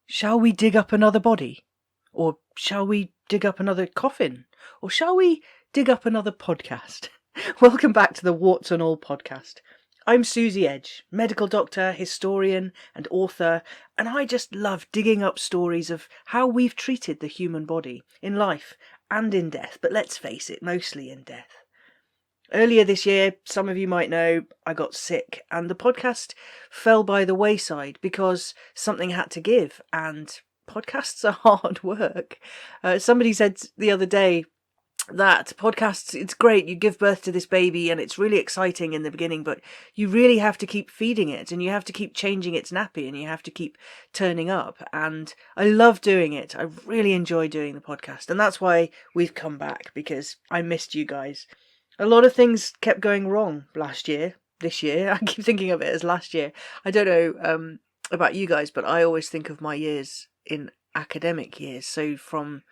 Shall we dig up another body? Or shall we dig up another coffin? Or shall we dig up another podcast? Welcome back to the Warts and All podcast. I'm Suzie Edge, medical doctor, historian and author, and I just love digging up stories of how we've treated the human body in life and in death, but let's face it, mostly in death. Earlier this year, some of you might know, I got sick and the podcast fell by the wayside because something had to give, and podcasts are hard work. Somebody said the other day that podcasts, it's great, you give birth to this baby and it's really exciting in the beginning, but you really have to keep feeding it and you have to keep changing its nappy and you have to keep turning up. And I love doing it. I really enjoy doing the podcast, and that's why we've come back, because I missed you guys. A lot of things kept going wrong this year. I keep thinking of it as last year. I don't know about you guys, but I always think of my years in academic years. So from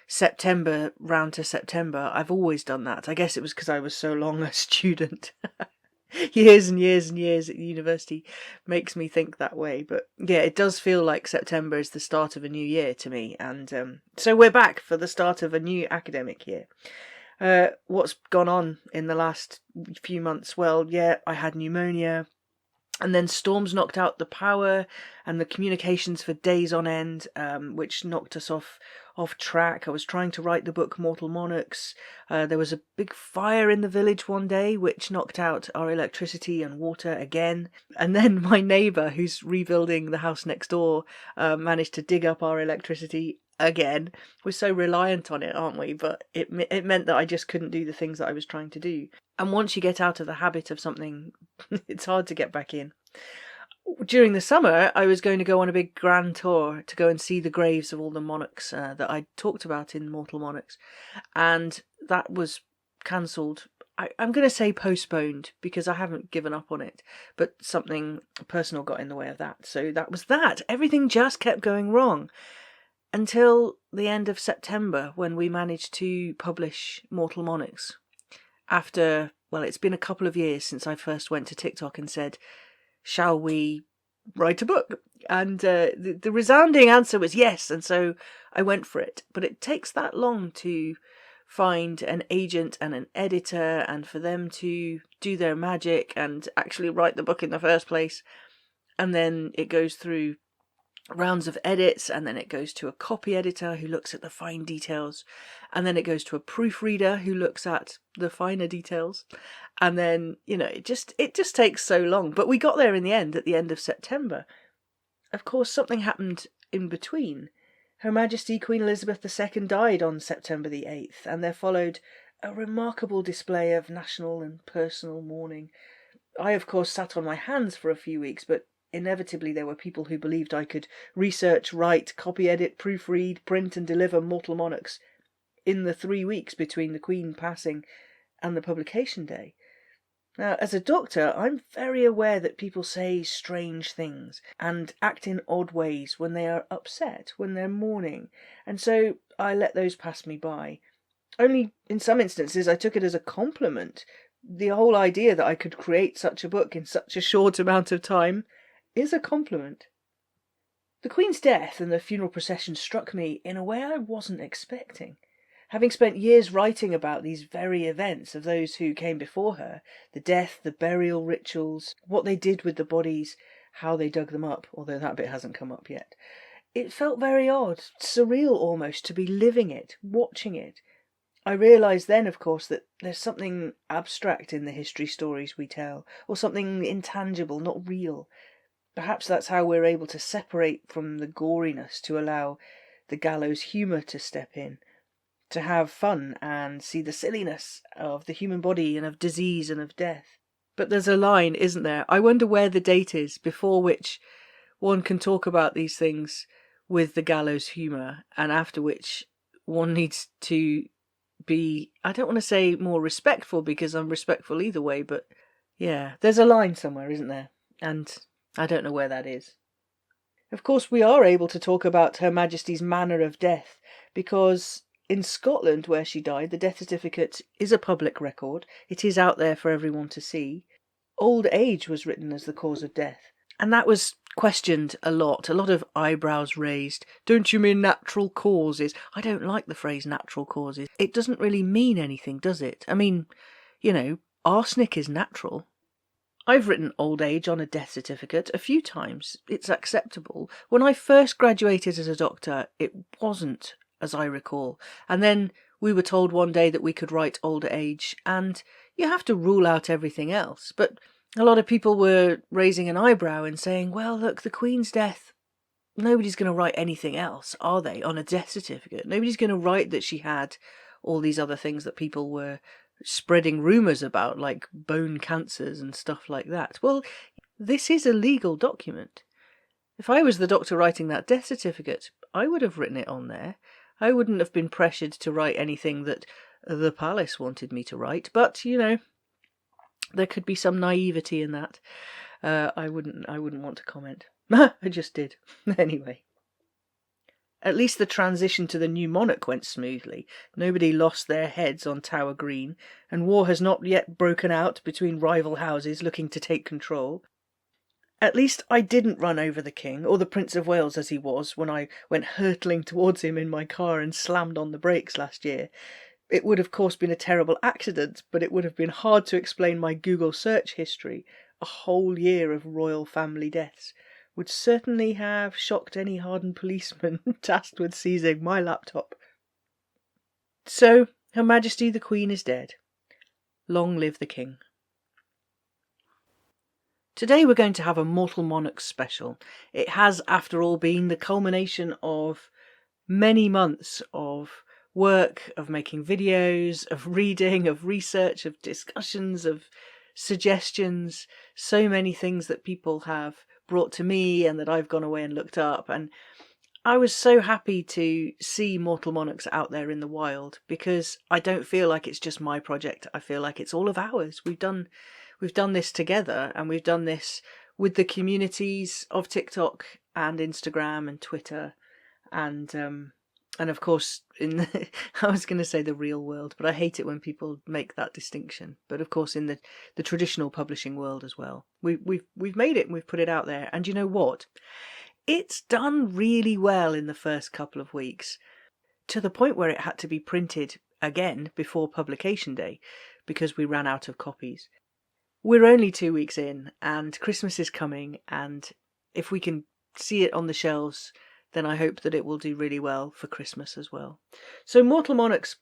September round to September, I've always done that. I guess it was because I was so long a student. Years and years and years at university makes me think that way. But yeah, it does feel like September is the start of a new year to me. And so we're back for the start of a new academic year. What's gone on in the last few months? Well, yeah, I had pneumonia, and then storms knocked out the power and the communications for days on end, which knocked us off track. I was trying to write the book Mortal Monarchs. There was a big fire in the village one day, which knocked out our electricity and water again. And then my neighbour, who's rebuilding the house next door, managed to dig up our electricity again. We're so reliant on it, aren't we? But it meant that I just couldn't do the things that I was trying to do. And once you get out of the habit of something, it's hard to get back in. During the summer, I was going to go on a big grand tour to go and see the graves of all the monarchs that I talked about in Mortal Monarchs. And that was cancelled. I'm going to say postponed, because I haven't given up on it. But something personal got in the way of that. So that was that. Everything just kept going wrong. Until the end of September, when we managed to publish Mortal Monarchs. After, well, it's been a couple of years since I first went to TikTok and said, shall we write a book? And the resounding answer was yes, and so I went for it. But it takes that long to find an agent and an editor, and for them to do their magic and actually write the book in the first place. And then it goes through rounds of edits, and then it goes to a copy editor who looks at the fine details, and then it goes to a proofreader who looks at the finer details, and then it just takes so long. But we got there in the end, at the end of September. Of course, something happened in between. Her Majesty Queen Elizabeth II died on September the 8th, and there followed a remarkable display of national and personal mourning. I, of course, sat on my hands for a few weeks, but inevitably there were people who believed I could research, write, copy, edit, proofread, print and deliver Mortal Monarchs in the 3 weeks between the Queen passing and the publication day. Now, as a doctor, I'm very aware that people say strange things and act in odd ways when they are upset, when they're mourning, and so I let those pass me by. Only in some instances I took it as a compliment. The whole idea that I could create such a book in such a short amount of time is a compliment. The Queen's death and the funeral procession struck me in a way I wasn't expecting. Having spent years writing about these very events of those who came before her, the death, the burial rituals, what they did with the bodies, how they dug them up, although that bit hasn't come up yet, it felt very odd, surreal almost, to be living it, watching it. I realised then, of course, that there's something abstract in the history stories we tell, or something intangible, not real. Perhaps that's how we're able to separate from the goriness, to allow the gallows humour to step in, to have fun and see the silliness of the human body and of disease and of death. But there's a line, isn't there? I wonder where the date is before which one can talk about these things with the gallows humour, and after which one needs to be, I don't want to say more respectful, because I'm respectful either way, but yeah, there's a line somewhere, isn't there? And I don't know where that is. Of course, we are able to talk about Her Majesty's manner of death, because in Scotland, where she died, the death certificate is a public record. It is out there for everyone to see. Old age was written as the cause of death. And that was questioned a lot of eyebrows raised. Don't you mean natural causes? I don't like the phrase natural causes. It doesn't really mean anything, does it? I mean, arsenic is natural. I've written old age on a death certificate a few times. It's acceptable. When I first graduated as a doctor, it wasn't, as I recall. And then we were told one day that we could write older age, and you have to rule out everything else. But a lot of people were raising an eyebrow and saying, well, look, the Queen's death, nobody's going to write anything else, are they, on a death certificate? Nobody's going to write that she had all these other things that people were spreading rumours about, like bone cancers and stuff like that. Well, this is a legal document. If I was the doctor writing that death certificate, I would have written it on there. I wouldn't have been pressured to write anything that the palace wanted me to write, but, there could be some naivety in that. I wouldn't want to comment. I just did. Anyway. At least the transition to the new monarch went smoothly. Nobody lost their heads on Tower Green, and war has not yet broken out between rival houses looking to take control. At least I didn't run over the King, or the Prince of Wales as he was, when I went hurtling towards him in my car and slammed on the brakes last year. It would of course been a terrible accident, but it would have been hard to explain my Google search history. A whole year of royal family deaths would certainly have shocked any hardened policeman tasked with seizing my laptop. So, Her Majesty the Queen is dead. Long live the King. Today we're going to have a Mortal Monarchs special. It has, after all, been the culmination of many months of work, of making videos, of reading, of research, of discussions, of suggestions, so many things that people have brought to me and that I've gone away and looked up, and I was so happy to see Mortal Monarchs out there in the wild, because I don't feel like it's just my project. I feel like it's all of ours. We've done this together, and we've done this with the communities of TikTok and Instagram and Twitter and of course I was going to say the real world, but I hate it when people make that distinction. But of course in the traditional publishing world as well. We've made it and we've put it out there. And you know what? It's done really well in the first couple of weeks, to the point where it had to be printed again before publication day because we ran out of copies. We're only 2 weeks in and Christmas is coming, and if we can see it on the shelves, then I hope that it will do really well for Christmas as well. So Mortal Monarchs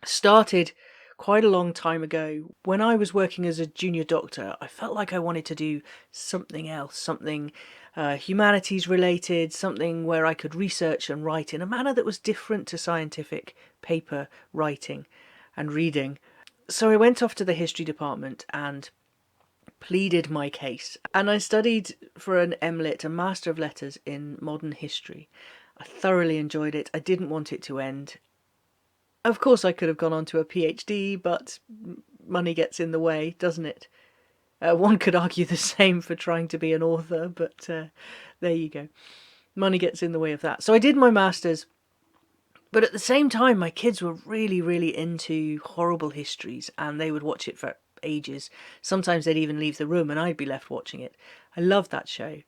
started quite a long time ago. When I was working as a junior doctor, I felt like I wanted to do something else, something humanities related, something where I could research and write in a manner that was different to scientific paper writing and reading. So I went off to the history department and pleaded my case, and I studied for an MLit, a Master of Letters in Modern History. I thoroughly enjoyed it. I didn't want it to end. Of course I could have gone on to a PhD, but money gets in the way, doesn't it? One could argue the same for trying to be an author, but there you go. Money gets in the way of that. So I did my Masters, but at the same time my kids were really, really into horrible histories, and they would watch it for ages. Sometimes they'd even leave the room and I'd be left watching it. I loved that show.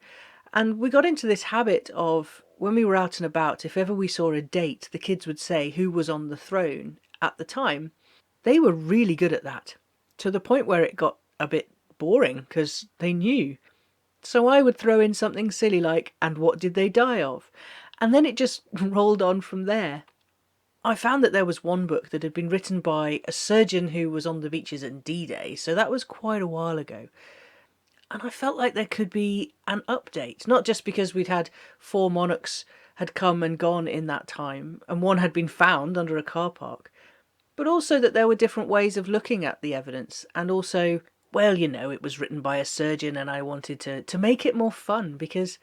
And we got into this habit of, when we were out and about, if ever we saw a date, the kids would say who was on the throne at the time. They were really good at that, to the point where it got a bit boring because they knew. So I would throw in something silly like, and what did they die of? And then it just rolled on from there. I found that there was one book that had been written by a surgeon who was on the beaches at D-Day, so that was quite a while ago. And I felt like there could be an update, not just because we'd had 4 monarchs had come and gone in that time, and one had been found under a car park, but also that there were different ways of looking at the evidence, and also, well, it was written by a surgeon, and I wanted to make it more fun, because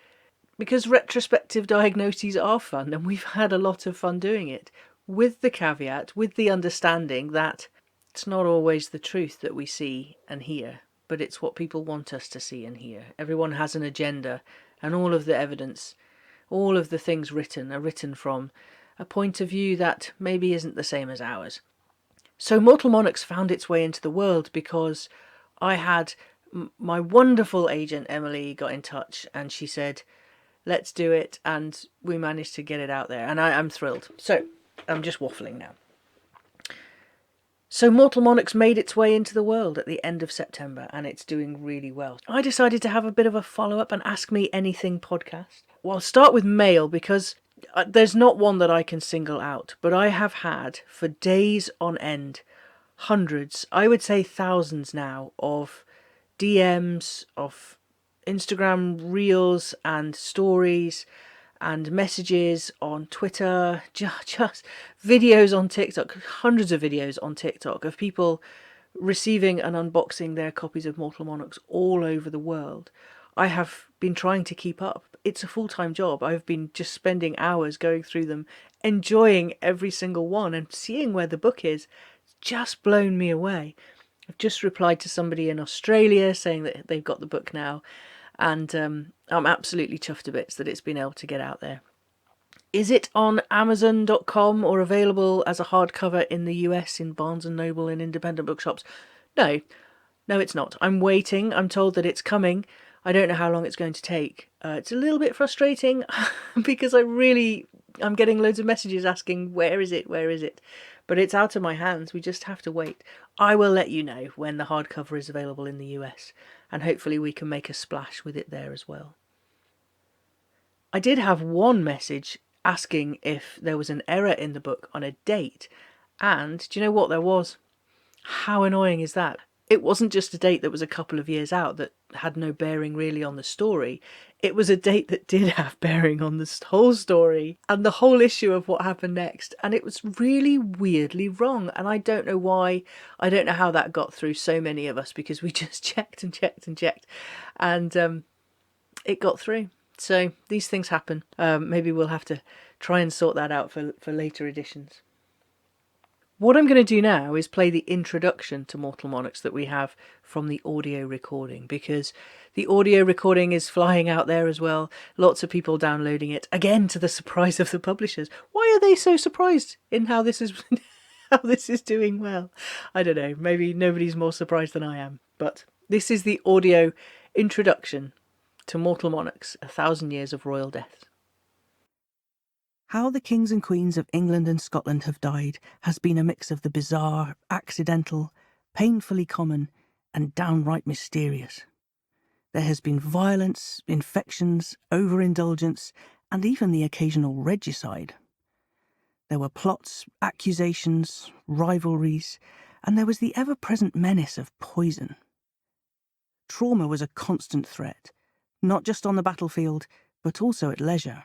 retrospective diagnoses are fun, and we've had a lot of fun doing it, with the caveat, with the understanding that it's not always the truth that we see and hear, but it's what people want us to see and hear. Everyone has an agenda, and all of the evidence, all of the things written are written from a point of view that maybe isn't the same as ours. So Mortal Monarchs found its way into the world because I had my wonderful agent Emily got in touch and she said, let's do it, and we managed to get it out there, and I'm thrilled. So I'm just waffling now. So Mortal Monarchs made its way into the world at the end of September, and it's doing really well. I decided to have a bit of a follow-up and Ask Me Anything podcast. Well, I'll start with mail, because there's not one that I can single out, but I have had, for days on end, hundreds, I would say thousands now, of DMs, of Instagram reels and stories and messages on Twitter, just videos on TikTok, hundreds of videos on TikTok of people receiving and unboxing their copies of Mortal Monarchs all over the world. I have been trying to keep up. It's a full-time job. I've been just spending hours going through them, enjoying every single one and seeing where the book is. It's just blown me away. I've just replied to somebody in Australia saying that they've got the book now, and I'm absolutely chuffed to bits that it's been able to get out there. Is it on Amazon.com or available as a hardcover in the US in Barnes & Noble and independent bookshops? No, it's not. I'm waiting. I'm told that it's coming. I don't know how long it's going to take. It's a little bit frustrating because I'm getting loads of messages asking, where is it? But it's out of my hands. We just have to wait. I will let you know when the hardcover is available in the US, and hopefully we can make a splash with it there as well. I did have one message asking if there was an error in the book on a date, and do you know what there was? How annoying is that? It wasn't just a date that was a couple of years out that had no bearing really on the story. It was a date that did have bearing on the whole story and the whole issue of what happened next. And it was really weirdly wrong. And I don't know why. I don't know how that got through so many of us, because we just checked. And it got through. So these things happen. Maybe we'll have to try and sort that out for later editions. What I'm going to do now is play the introduction to Mortal Monarchs that we have from the audio recording, because the audio recording is flying out there as well. Lots of people downloading it, again to the surprise of the publishers. Why are they so surprised in how this is how this is doing well? I don't know, maybe nobody's more surprised than I am. But this is the audio introduction to Mortal Monarchs, 1,000 Years of Royal Death. How the kings and queens of England and Scotland have died has been a mix of the bizarre, accidental, painfully common, and downright mysterious. There has been violence, infections, overindulgence, and even the occasional regicide. There were plots, accusations, rivalries, and there was the ever-present menace of poison. Trauma was a constant threat, not just on the battlefield, but also at leisure.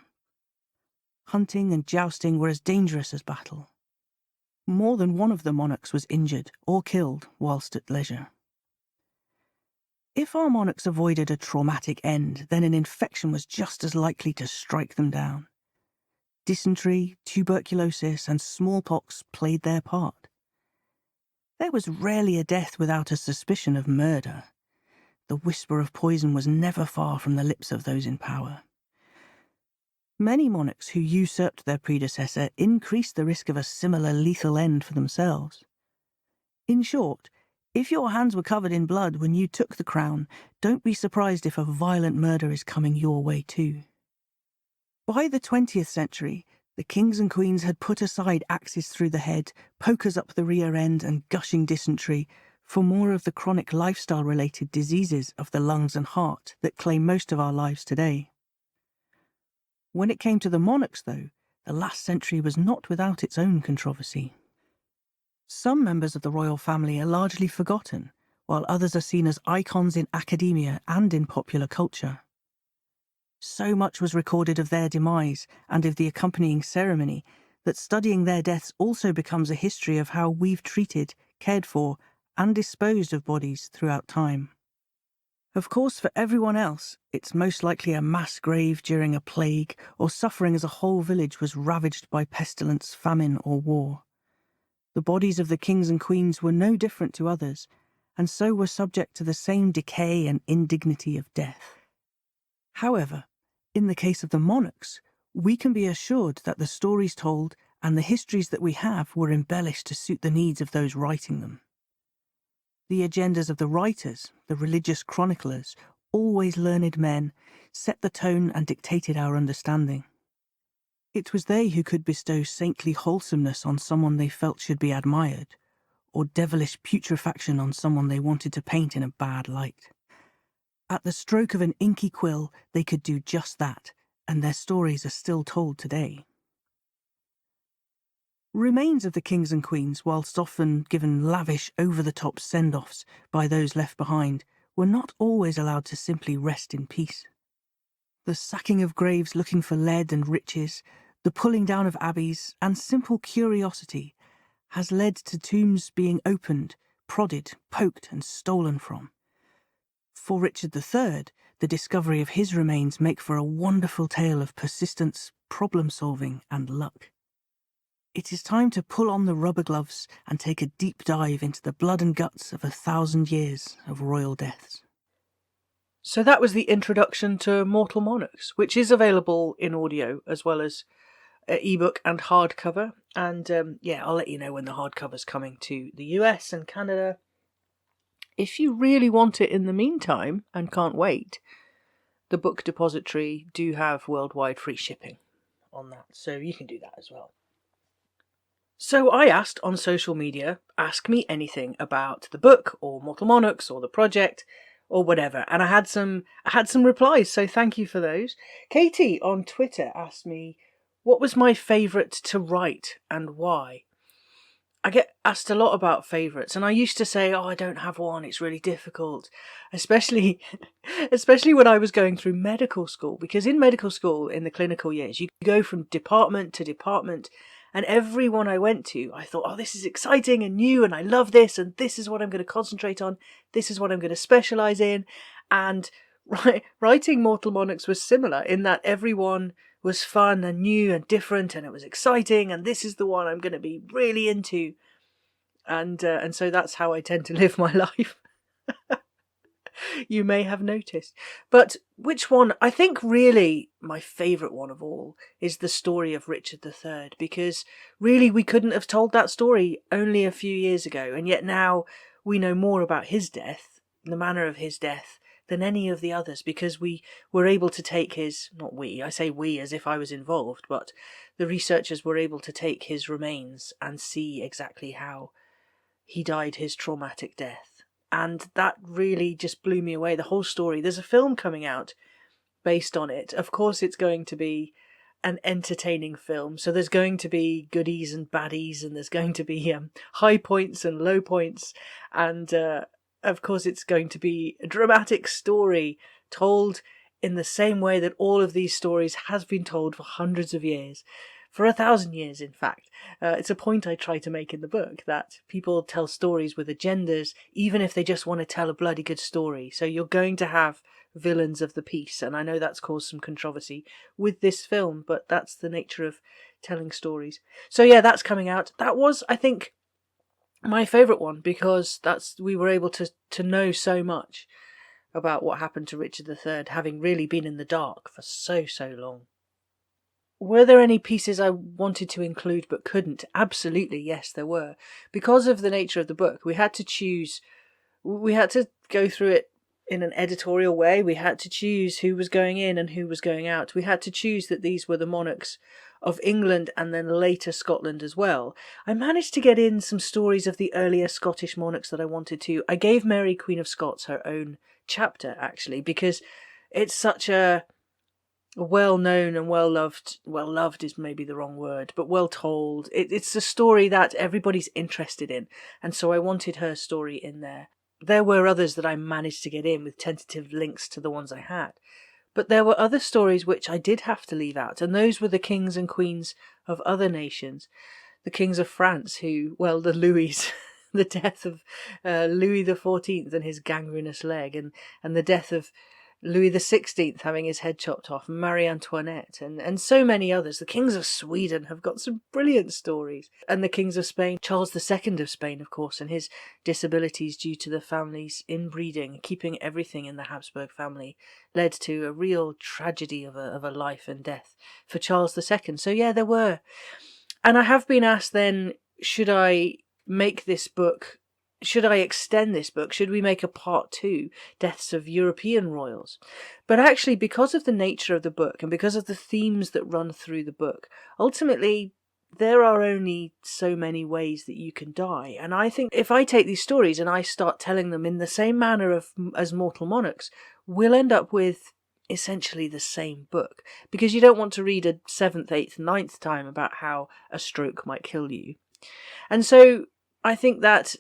Hunting and jousting were as dangerous as battle. More than one of the monarchs was injured or killed whilst at leisure. If our monarchs avoided a traumatic end, then an infection was just as likely to strike them down. Dysentery, tuberculosis, and smallpox played their part. There was rarely a death without a suspicion of murder. The whisper of poison was never far from the lips of those in power. Many monarchs who usurped their predecessor increased the risk of a similar lethal end for themselves. In short, if your hands were covered in blood when you took the crown, don't be surprised if a violent murder is coming your way too. By the 20th century, the kings and queens had put aside axes through the head, pokers up the rear end, and gushing dysentery for more of the chronic lifestyle-related diseases of the lungs and heart that claim most of our lives today. When it came to the monarchs, though, the last century was not without its own controversy. Some members of the royal family are largely forgotten, while others are seen as icons in academia and in popular culture. So much was recorded of their demise and of the accompanying ceremony that studying their deaths also becomes a history of how we've treated, cared for, and disposed of bodies throughout time. Of course, for everyone else, it's most likely a mass grave during a plague or suffering as a whole village was ravaged by pestilence, famine, or war. The bodies of the kings and queens were no different to others, and so were subject to the same decay and indignity of death. However, in the case of the monarchs, we can be assured that the stories told and the histories that we have were embellished to suit the needs of those writing them. The agendas of the writers, the religious chroniclers, always learned men, set the tone and dictated our understanding. It was they who could bestow saintly wholesomeness on someone they felt should be admired, or devilish putrefaction on someone they wanted to paint in a bad light. At the stroke of an inky quill, they could do just that, and their stories are still told today. Remains of the kings and queens, whilst often given lavish, over-the-top send-offs by those left behind, were not always allowed to simply rest in peace. The sacking of graves looking for lead and riches, the pulling down of abbeys, and simple curiosity has led to tombs being opened, prodded, poked, and stolen from. For Richard III, the discovery of his remains make for a wonderful tale of persistence, problem-solving, and luck. It is time to pull on the rubber gloves and take a deep dive into the blood and guts of 1,000 years of royal deaths. So that was the introduction to Mortal Monarchs, which is available in audio as well as ebook and hardcover. And I'll let you know when the hardcover's coming to the US and Canada. If you really want it in the meantime and can't wait, the Book Depository do have worldwide free shipping on that, so you can do that as well. So I asked on social media, ask me anything about the book or Mortal Monarchs or the project or whatever, and I had some replies, so thank you for those. Katie on Twitter asked me what was my favourite to write and why. I get asked a lot about favourites, and I used to say, I don't have one, it's really difficult, especially when I was going through medical school, because in medical school, in the clinical years, you go from department to department, and every one I went to, I thought, this is exciting and new, and I love this, and this is what I'm going to concentrate on, this is what I'm going to specialise in, and writing Mortal Monarchs was similar, in that everyone was fun and new and different, and it was exciting, and this is the one I'm going to be really into, and so that's how I tend to live my life. You may have noticed. But which one? I think really my favourite one of all is the story of Richard III, because really we couldn't have told that story only a few years ago, and yet now we know more about his death, the manner of his death, than any of the others, because we were able to take his, not we, I say we as if I was involved, but the researchers were able to take his remains and see exactly how he died his traumatic death. And that really just blew me away, the whole story. There's a film coming out based on it. Of course it's going to be an entertaining film, so there's going to be goodies and baddies, and there's going to be high points and low points, and of course it's going to be a dramatic story told in the same way that all of these stories has been told for hundreds of years. For 1,000 years, in fact. It's a point I try to make in the book, that people tell stories with agendas, even if they just want to tell a bloody good story. So you're going to have villains of the piece, and I know that's caused some controversy with this film, but that's the nature of telling stories. So yeah, that's coming out. That was, I think, my favourite one, because we were able to know so much about what happened to Richard III, having really been in the dark for so long. Were there any pieces I wanted to include but couldn't? Absolutely, yes, there were. Because of the nature of the book, we had to choose. We had to go through it in an editorial way. We had to choose who was going in and who was going out. We had to choose that these were the monarchs of England and then later Scotland as well. I managed to get in some stories of the earlier Scottish monarchs that I wanted to. I gave Mary, Queen of Scots, her own chapter, actually, because it's such a well-known and well-loved is maybe the wrong word, but well-told. It's a story that everybody's interested in, and so I wanted her story in there. There were others that I managed to get in with tentative links to the ones I had, but there were other stories which I did have to leave out, and those were the kings and queens of other nations. The kings of France, the Louis, the death of Louis XIV and his gangrenous leg, and the death of Louis XVI having his head chopped off, Marie Antoinette, and so many others. The kings of Sweden have got some brilliant stories. And the kings of Spain, Charles II of Spain, of course, and his disabilities due to the family's inbreeding, keeping everything in the Habsburg family, led to a real tragedy of a life and death for Charles II. So yeah, there were. And I have been asked then, should I make this book should I extend this book? Should we make a part 2, Deaths of European Royals? But actually, because of the nature of the book and because of the themes that run through the book, ultimately, there are only so many ways that you can die. And I think if I take these stories and I start telling them in the same manner as Mortal Monarchs, we'll end up with essentially the same book. Because you don't want to read a 7th, 8th, 9th time about how a stroke might kill you. And so I think that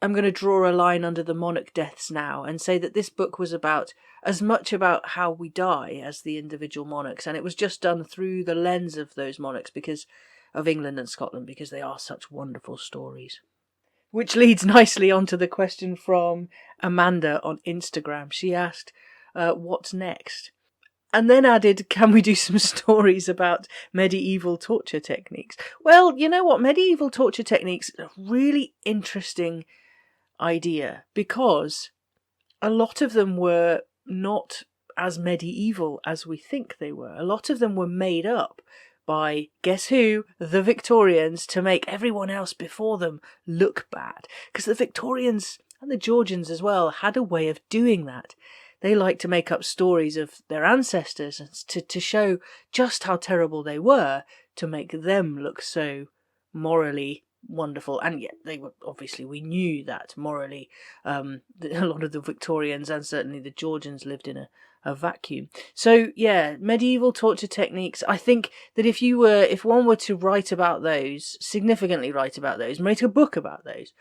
I'm going to draw a line under the monarch deaths now and say that this book was about as much about how we die as the individual monarchs, and it was just done through the lens of those monarchs because of England and Scotland, because they are such wonderful stories. Which leads nicely onto the question from Amanda on Instagram. She asked, what's next? And then added, can we do some stories about medieval torture techniques? Well, you know what? Medieval torture techniques are really interesting idea, because a lot of them were not as medieval as we think they were. A lot of them were made up by, guess who? The Victorians, to make everyone else before them look bad. Because the Victorians, and the Georgians as well, had a way of doing that. They liked to make up stories of their ancestors to show just how terrible they were, to make them look so morally wonderful. And yet they were, obviously we knew that morally a lot of the Victorians and certainly the Georgians lived in a vacuum. So yeah, medieval torture techniques, I think that if one were to write about those, significantly write about those, make a book about those,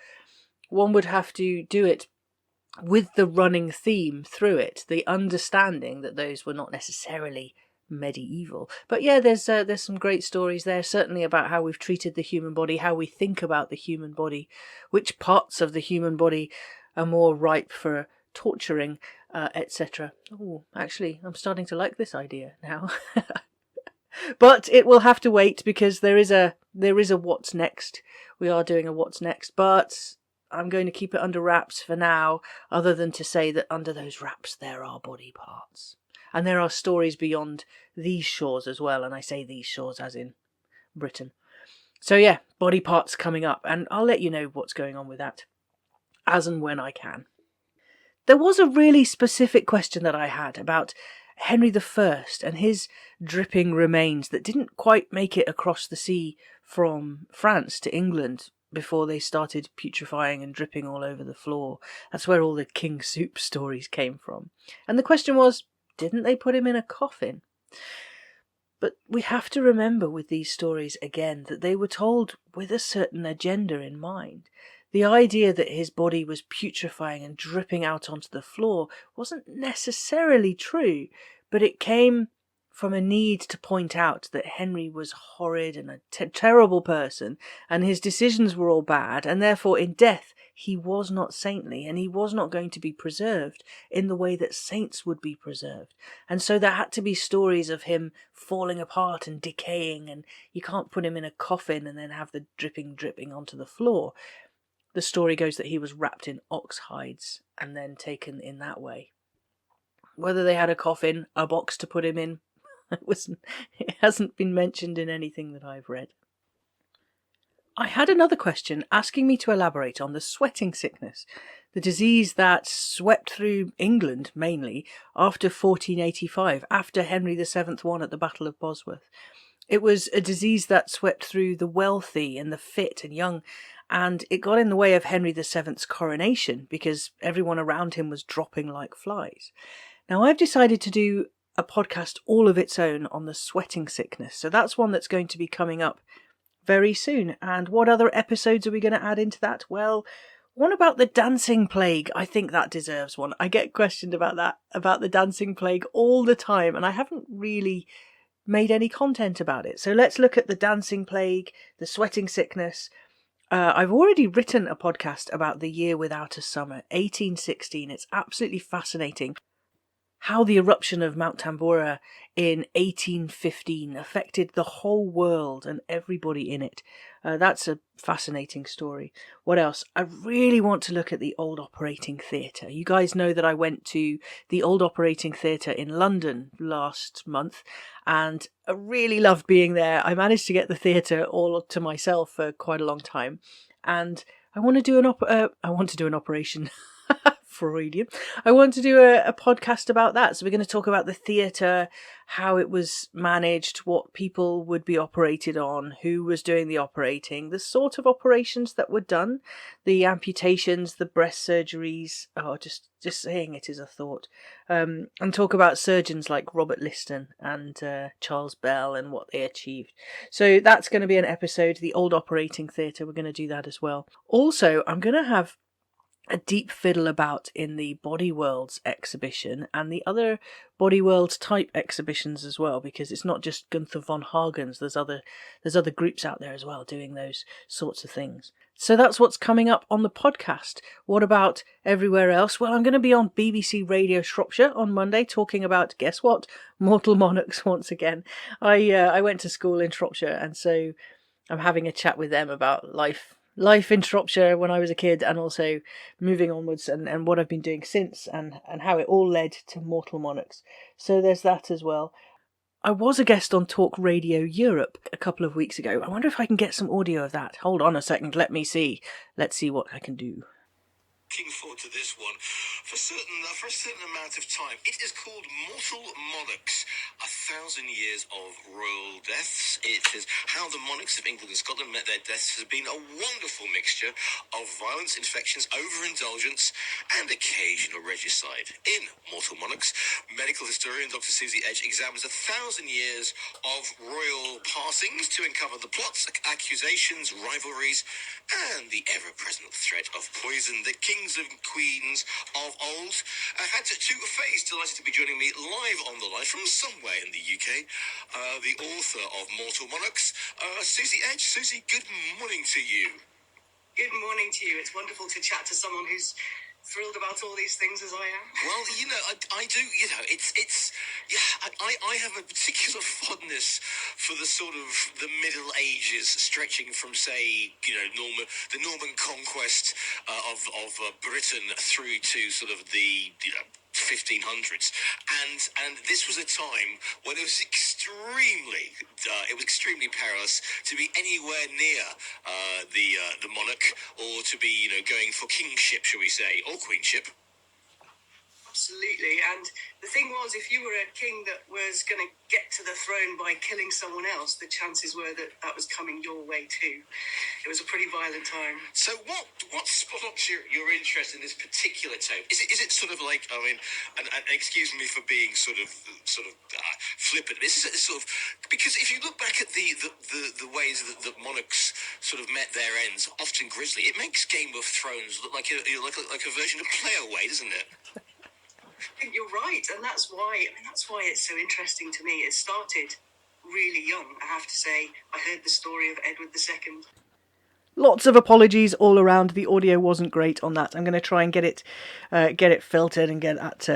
one would have to do it with the running theme through it, the understanding that those were not necessarily medieval. But yeah, there's some great stories there, certainly about how we've treated the human body, how we think about the human body, which parts of the human body are more ripe for torturing, etc. Oh, actually, I'm starting to like this idea now. But it will have to wait, because there is a what's next. We are doing a what's next, but I'm going to keep it under wraps for now, other than to say that under those wraps there are body parts. And there are stories beyond these shores as well, and I say these shores as in Britain. So yeah, body parts coming up, and I'll let you know what's going on with that as and when I can. There was a really specific question that I had about Henry I and his dripping remains that didn't quite make it across the sea from France to England before they started putrefying and dripping all over the floor. That's where all the king soup stories came from. And the question was, didn't they put him in a coffin? But we have to remember with these stories, again, that they were told with a certain agenda in mind. The idea that his body was putrefying and dripping out onto the floor wasn't necessarily true, but it came from a need to point out that Henry was horrid and a terrible person, and his decisions were all bad, and therefore in death he was not saintly, and he was not going to be preserved in the way that saints would be preserved. And so there had to be stories of him falling apart and decaying, and you can't put him in a coffin and then have the dripping onto the floor. The story goes that he was wrapped in ox hides and then taken in that way. Whether they had a coffin, a box to put him in, it hasn't been mentioned in anything that I've read. I had another question asking me to elaborate on the sweating sickness, the disease that swept through England mainly after 1485, after Henry VII won at the Battle of Bosworth. It was a disease that swept through the wealthy and the fit and young, and it got in the way of Henry VII's coronation because everyone around him was dropping like flies. Now, I've decided to do a podcast all of its own on the sweating sickness, so that's one that's going to be coming up very soon. And what other episodes are we going to add into that? Well, one about the dancing plague. I think that deserves one. I get questioned about that, about the dancing plague all the time, and I haven't really made any content about it. So let's look at the dancing plague, the sweating sickness. I've already written a podcast about the year without a summer, 1816. It's absolutely fascinating how the eruption of Mount Tambora in 1815 affected the whole world and everybody in it. That's a fascinating story. What else? I really want to look at the Old Operating Theatre. You guys know that I went to the Old Operating Theatre in London last month, and I really loved being there. I managed to get the theatre all to myself for quite a long time, and I want to do an operation. Freudian. I want to do a podcast about that. So we're going to talk about the theatre, how it was managed, what people would be operated on, who was doing the operating, the sort of operations that were done, the amputations, the breast surgeries. Oh, just saying it is a thought. And talk about surgeons like Robert Liston and Charles Bell and what they achieved. So that's going to be an episode, the old operating theatre. We're going to do that as well. Also, I'm going to have a deep fiddle about in the Body Worlds exhibition and the other Body Worlds type exhibitions as well, because it's not just Gunther von Hagens. There's other groups out there as well doing those sorts of things. So that's what's coming up on the podcast. What about everywhere else? Well, I'm going to be on BBC Radio Shropshire on Monday talking about, guess what? Mortal Monarchs once again. I went to school in Shropshire, and so I'm having a chat with them about life in Shropshire when I was a kid, and also moving onwards and what I've been doing since, and how it all led to Mortal Monarchs. So there's that as well. I was a guest on Talk Radio Europe a couple of weeks ago. I wonder if I can get some audio of that. Hold on a second, let's see what I can do. Looking forward to this one for a certain amount of time. It is called Mortal Monarchs, 1,000 years of royal deaths. It is how the monarchs of England and Scotland met their deaths. Has been a wonderful mixture of violence, infections, overindulgence, and occasional regicide. In Mortal Monarchs, medical historian Dr. Suzie Edge examines 1,000 years of royal passings to uncover the plots, accusations, rivalries, and the ever-present threat of poison. The kings and queens of old had to face. Delighted to be joining me live on the line from somewhere in the UK, the author of Mortal Monarchs, Suzie Edge. Suzie, good morning to you. Good morning to you. It's wonderful to chat to someone who's thrilled about all these things as I am. Well, I do. I have a particular fondness for the sort of the Middle Ages, stretching from, say, the Norman conquest of Britain through to sort of the 1500s, and this was a time when it was extremely perilous to be anywhere near the monarch, or to be going for kingship, shall we say, or queenship. Absolutely. And the thing was, if you were a king that was going to get to the throne by killing someone else, the chances were that was coming your way too. It was a pretty violent time. So what sparked your interest in this particular tome? Is it sort of like, and excuse me for being sort of flippant, but is it sort of, because if you look back at the ways that the monarchs sort of met their ends, often grisly, it makes Game of Thrones look like a version of Play Away, doesn't it? I think you're right, and that's why it's so interesting to me. It started really young, I have to say. I heard the story of Edward II. Lots of apologies all around. The audio wasn't great on that. I'm going to try and get it filtered and get at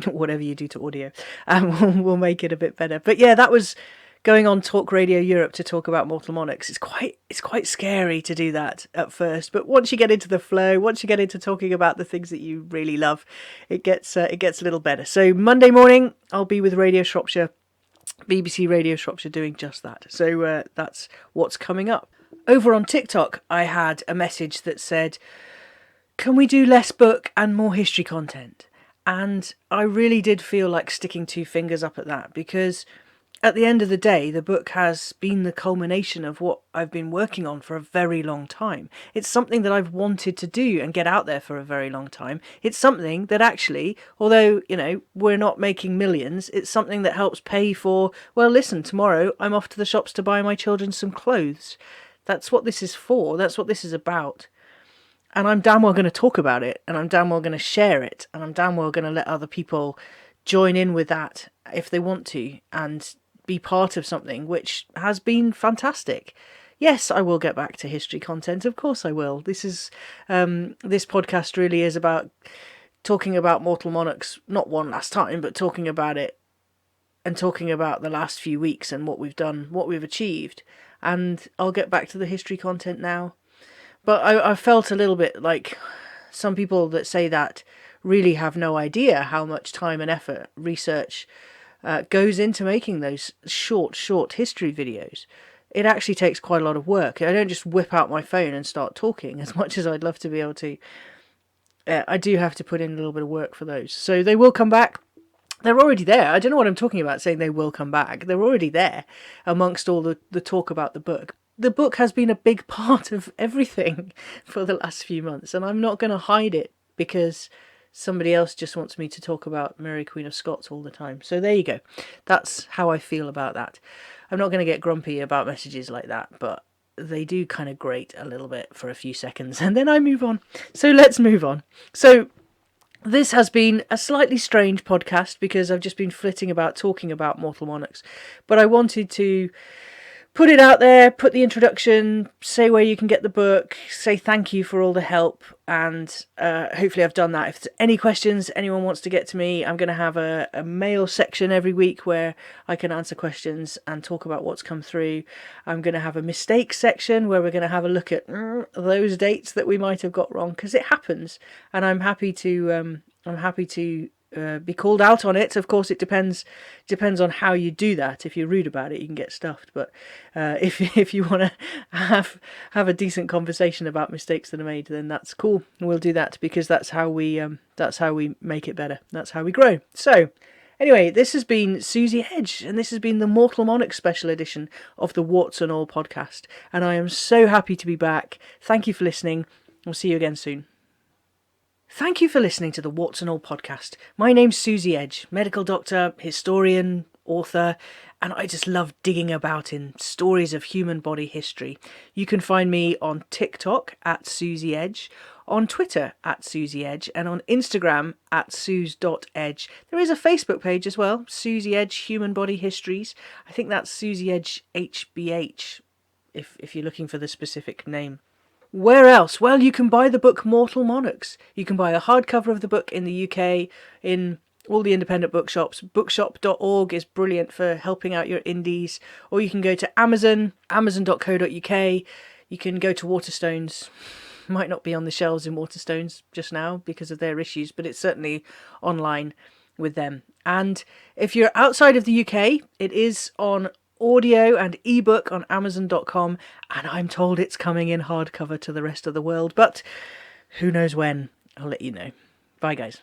whatever you do to audio, and we'll make it a bit better. But yeah, that was going on Talk Radio Europe to talk about Mortal Monarchs. It's quite scary to do that at first, but once you get into the flow, once you get into talking about the things that you really love, it gets a little better. So Monday morning, I'll be with Radio Shropshire, BBC Radio Shropshire, doing just that. So that's what's coming up. Over on TikTok, I had a message that said, "Can we do less book and more history content?" And I really did feel like sticking two fingers up at that, because at the end of the day, the book has been the culmination of what I've been working on for a very long time. It's something that I've wanted to do and get out there for a very long time. It's something that actually, although, we're not making millions, it's something that helps pay for, well, listen, tomorrow I'm off to the shops to buy my children some clothes. That's what this is for. That's what this is about. And I'm damn well going to talk about it, and I'm damn well going to share it, and I'm damn well going to let other people join in with that if they want to, and be part of something which has been fantastic. Yes, I will get back to history content. Of course I will. This is this podcast really is about talking about Mortal Monarchs, not one last time, but talking about it and talking about the last few weeks and what we've done, what we've achieved. And I'll get back to the history content now. But I felt a little bit like some people that say that really have no idea how much time and effort, research goes into making those short history videos. it actually takes quite a lot of work. I don't just whip out my phone and start talking, as much as I'd love to be able to. I do have to put in a little bit of work for those. So they will come back. They're already there. I don't know what I'm talking about saying they will come back. They're already there amongst all the talk about the book. The book has been a big part of everything for the last few months, and I'm not going to hide it because somebody else just wants me to talk about Mary Queen of Scots all the time. So there you go. That's how I feel about that. I'm not going to get grumpy about messages like that, but they do kind of grate a little bit for a few seconds, and then I move on. So let's move on. So this has been a slightly strange podcast because I've just been flitting about talking about Mortal Monarchs, but I wanted to put it out there, put the introduction, say where you can get the book, say thank you for all the help, and hopefully I've done that. If there's any questions anyone wants to get to me, I'm going to have a mail section every week where I can answer questions and talk about what's come through. I'm going to have a mistakes section where we're going to have a look at those dates that we might have got wrong, because it happens, and I'm happy to be called out on it. Of course, it depends on how you do that. If you're rude about it, you can get stuffed. But if you want to have a decent conversation about mistakes that are made, then that's cool. We'll do that because that's how we make it better. That's how we grow. So anyway, this has been Suzie Edge, and this has been the Mortal Monarchs special edition of the Warts and All podcast. And I am so happy to be back. Thank you for listening. We'll see you again soon. Thank you for listening to the Warts and All podcast. My name's Suzie Edge, medical doctor, historian, author, and I just love digging about in stories of human body history. You can find me on TikTok at Suzie Edge, on Twitter at Suzie Edge, and on Instagram at Suze.edge. There is a Facebook page as well, Suzie Edge Human Body Histories. I think that's Suzie Edge HBH, if you're looking for the specific name. Where else? Well, you can buy the book Mortal Monarchs. You can buy a hardcover of the book in the UK, in all the independent bookshops. Bookshop.org is brilliant for helping out your indies. Or you can go to Amazon, amazon.co.uk. You can go to Waterstones. Might not be on the shelves in Waterstones just now because of their issues, but it's certainly online with them. And if you're outside of the UK, it is on audio and ebook on Amazon.com, and I'm told it's coming in hardcover to the rest of the world, but who knows when. I'll let you know. Bye guys.